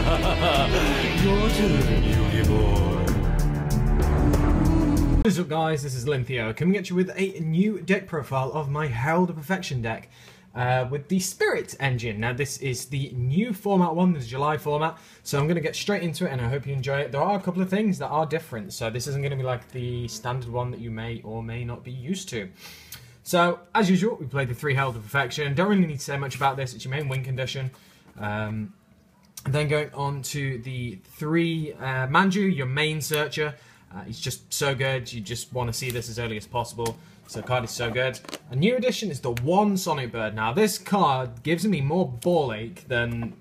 Your turn, Yugioh boy. What is up, guys? This is Linthio coming at you with a new deck profile of my Herald of Perfection deck with the Spirit engine. Now, this is the new format one, the July format, so I'm going to get straight into it and I hope you enjoy it. There are a couple of things that are different, so this isn't going to be like the standard one that you may or may not be used to. So, as usual, we played the 3 Herald of Perfection. Don't really need to say much about this, it's your main win condition. Then going on to the 3 Manju, your main searcher. He's just so good, you just want to see this as early as possible. So the card is so good. A new addition is the 1 Sonic Bird. Now this card gives me more ball ache than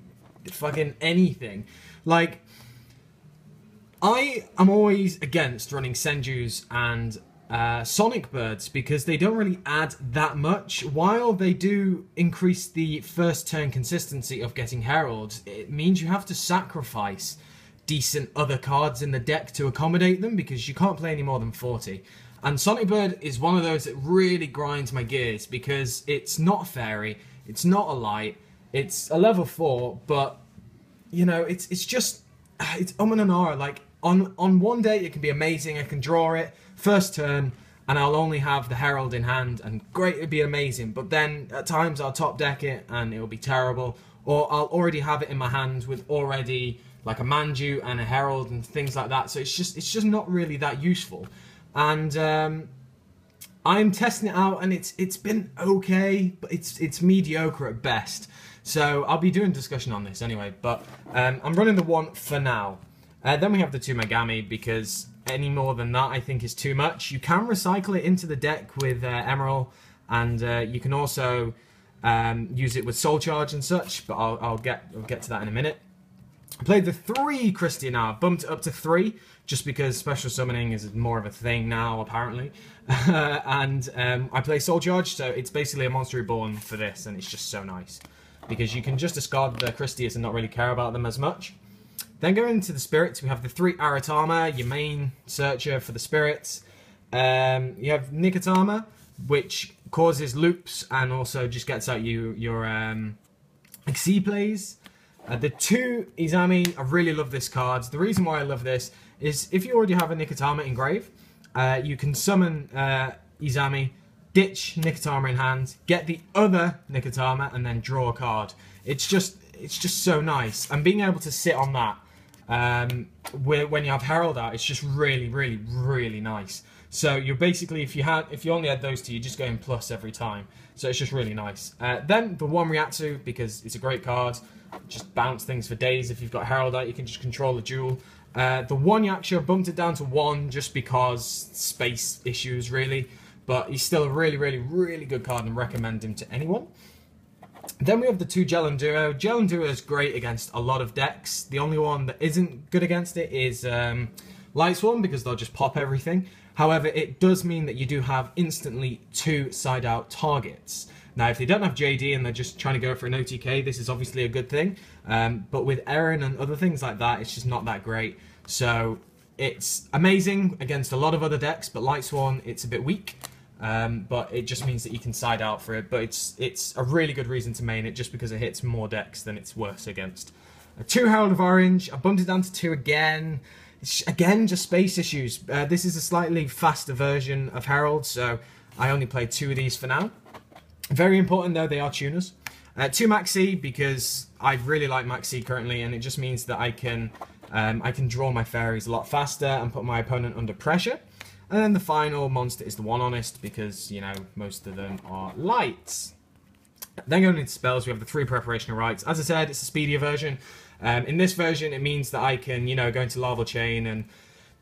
fucking anything. Like, I am always against running Senjus and Sonic Birds because they don't really add that much. While they do increase the first turn consistency of getting Herald, it means you have to sacrifice decent other cards in the deck to accommodate them because you can't play any more than 40. And Sonic Bird is one of those that really grinds my gears because it's not a fairy, it's not a light, it's a level 4, but you know, it's just, it's and an aura. Like on one day it can be amazing, I can draw it first turn and I'll only have the Herald in hand and great, it'd be amazing, but then at times I'll top deck it and it'll be terrible, or I'll already have it in my hand with already like a Manju and a Herald and things like that, so it's just not really that useful. And I'm testing it out and it's been okay, but it's mediocre at best. So I'll be doing discussion on this anyway, but I'm running the 1 for now. Then we have the 2 Megami because any more than that I think is too much. You can recycle it into the deck with Emerald, and you can also use it with Soul Charge and such, but I'll get to that in a minute. I played the 3 Christian now, bumped it up to 3, just because special summoning is more of a thing now, apparently. And I play Soul Charge, so it's basically a Monster Reborn for this, and it's just so nice. Because you can just discard the Christias and not really care about them as much. Then going into the Spirits, we have the 3 Aratama, your main searcher for the Spirits. You have Nikotama, which causes loops and also just gets out your C plays. The 2 Izami, I really love this card. The reason why I love this is if you already have a Nikotama in grave, you can summon Izami, ditch Nikotama in hand, get the other Nikotama, and then draw a card. It's just so nice. And being able to sit on that when you have Herald out, it's just really, really, really nice. So you're basically, if you only had those 2, you just go in plus every time. So it's just really nice. Then the 1 Ryatsu, because it's a great card. Just bounce things for days. If you've got Herald out, you can just control the duel. The 1 Yaksha, bumped it down to 1 just because space issues, really. But he's still a really, really, really good card and recommend him to anyone. Then we have the 2 Gel Duo. Gel Duo is great against a lot of decks. The only one that isn't good against it is Light Swarm, because they'll just pop everything. However, it does mean that you do have instantly 2 side-out targets. Now, if they don't have JD and they're just trying to go for an OTK, this is obviously a good thing. But with Eren and other things like that, it's just not that great. So it's amazing against a lot of other decks, but Light Sworn, it's a bit weak. But it just means that you can side out for it. But it's a really good reason to main it, just because it hits more decks than it's worse against. 2 Herald of Orange, I bumped it down to 2 again. Again, just space issues. This is a slightly faster version of Herald, so I only played 2 of these for now. Very important though, they are tuners. 2 Maxi, because I really like Maxi currently, and it just means that I can draw my fairies a lot faster and put my opponent under pressure. And then the final monster is the 1 Honest, because, you know, most of them are lights. Then going into spells, we have the 3 Preparational Rites. As I said, it's a speedier version. In this version, it means that I can, you know, go into Lava Chain and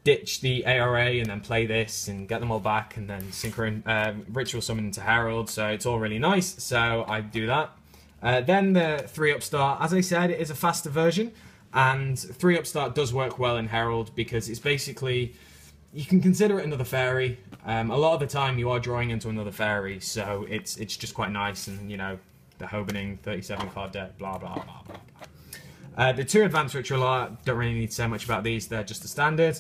ditch the ARA and then play this and get them all back and then ritual summon into Herald, so it's all really nice, so I do that. Then the 3 Upstart, as I said, it is a faster version, and 3 Upstart does work well in Herald because it's basically, you can consider it another fairy. A lot of the time you are drawing into another fairy, so it's just quite nice, and you know, the Hobening 37 card deck, blah blah blah blah. The 2 Advanced Ritual Art, don't really need to say much about these, they're just the standard.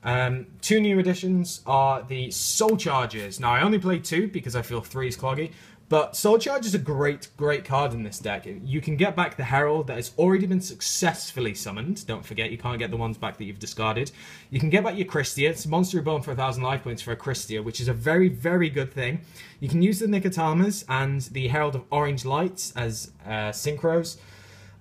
2 new additions are the Soul Charges. Now, I only played 2 because I feel 3 is cloggy, But Soul Charge is a great card in this deck. You can get back the Herald that has already been successfully summoned. Don't forget, you can't get the ones back that you've discarded. You can get back your Christia. It's a monster reborn for 1,000 life points for a Christia, which is a very good thing. You can use the Nikatamas and the Herald of Orange Lights as synchros.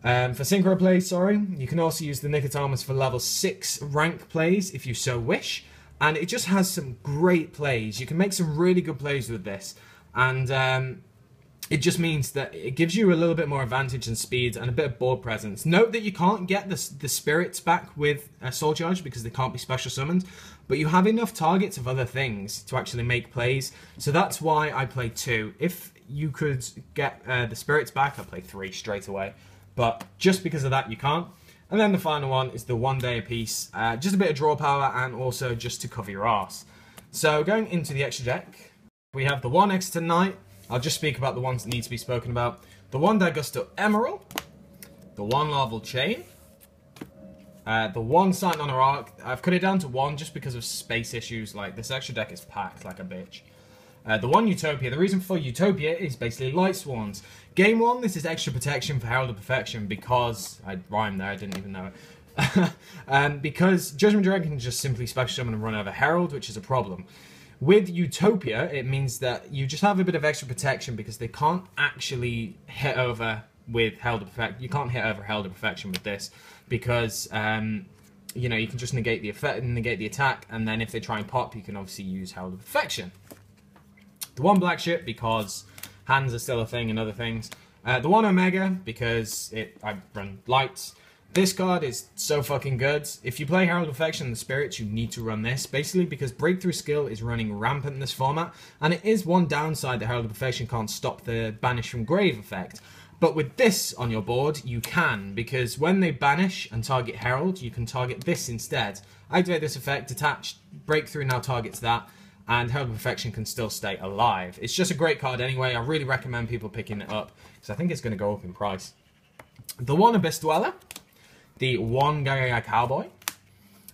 For synchro plays, sorry. You can also use the Nikatamas for level 6 rank plays if you so wish. And it just has some great plays. You can make some really good plays with this. And it just means that it gives you a little bit more advantage and speed and a bit of board presence. Note that you can't get the spirits back with Soul Charge because they can't be special summoned, but you have enough targets of other things to actually make plays. So that's why I play 2. If you could get the spirits back, I'd play 3 straight away. But just because of that, you can't. And then the final one is the 1 day a piece. Just a bit of draw power and also just to cover your arse. So going into the extra deck, we have the 1 Exeter Knight. I'll just speak about the ones that need to be spoken about. The 1 Daigusto Emerald. The 1 Larval Chain. The 1 Sight on Arc. I've cut it down to 1 just because of space issues. Like, this extra deck is packed like a bitch. The 1 Utopia. The reason for Utopia is basically Light Swans. Game 1, this is extra protection for Herald of Perfection because... I rhymed there, I didn't even know it. Because Judgment Dragon can just simply special summon and run over Herald, which is a problem. With Utopia, it means that you just have a bit of extra protection because they can't actually hit over with Herald of Perfection. You can't hit over Herald of Perfection with this because, you know, you can just negate the effect, negate the attack, and then if they try and pop, you can obviously use Herald of Perfection. The 1 Black Ship because hands are still a thing and other things. The 1 Omega because I run lights. This card is so fucking good. If you play Herald of Perfection and the Spirits, you need to run this. Basically because Breakthrough Skill is running rampant in this format. And it is one downside that Herald of Perfection can't stop the Banish from Grave effect. But with this on your board, you can. Because when they banish and target Herald, you can target this instead. Activate this effect, attach Breakthrough now targets that. And Herald of Perfection can still stay alive. It's just a great card anyway. I really recommend people picking it up. Because I think it's going to go up in price. The 1 Abyss Dweller. The 1 Gaia Cowboy.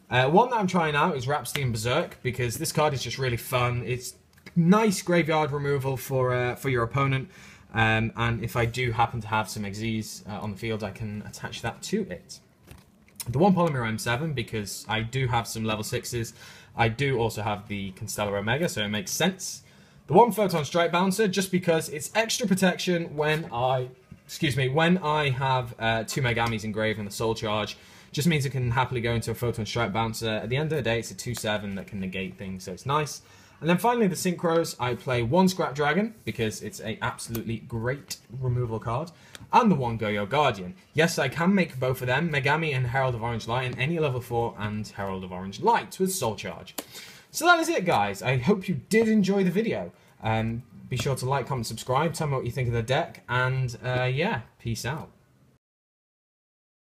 One that I'm trying out is Rhapsody and Berserk because this card is just really fun. It's nice graveyard removal for your opponent, and if I do happen to have some Xyz on the field, I can attach that to it. The 1 Polymer M7 because I do have some level 6s. I do also have the Constellar Omega, so it makes sense. The 1 Photon Strike Bouncer just because it's extra protection when I have 2 Megamis engraved and the Soul Charge. Just means it can happily go into a Photon Strike Bouncer. At the end of the day, it's a 2/7 that can negate things, so it's nice. And then finally, the Synchros. I play 1 Scrap Dragon, because it's an absolutely great removal card. And the 1 Yugioh Guardian. Yes, I can make both of them, Megami and Herald of Orange Light, and any level 4 and Herald of Orange Light with Soul Charge. So that is it, guys. I hope you did enjoy the video. Be sure to like, comment, subscribe, tell me what you think of the deck, and yeah, peace out.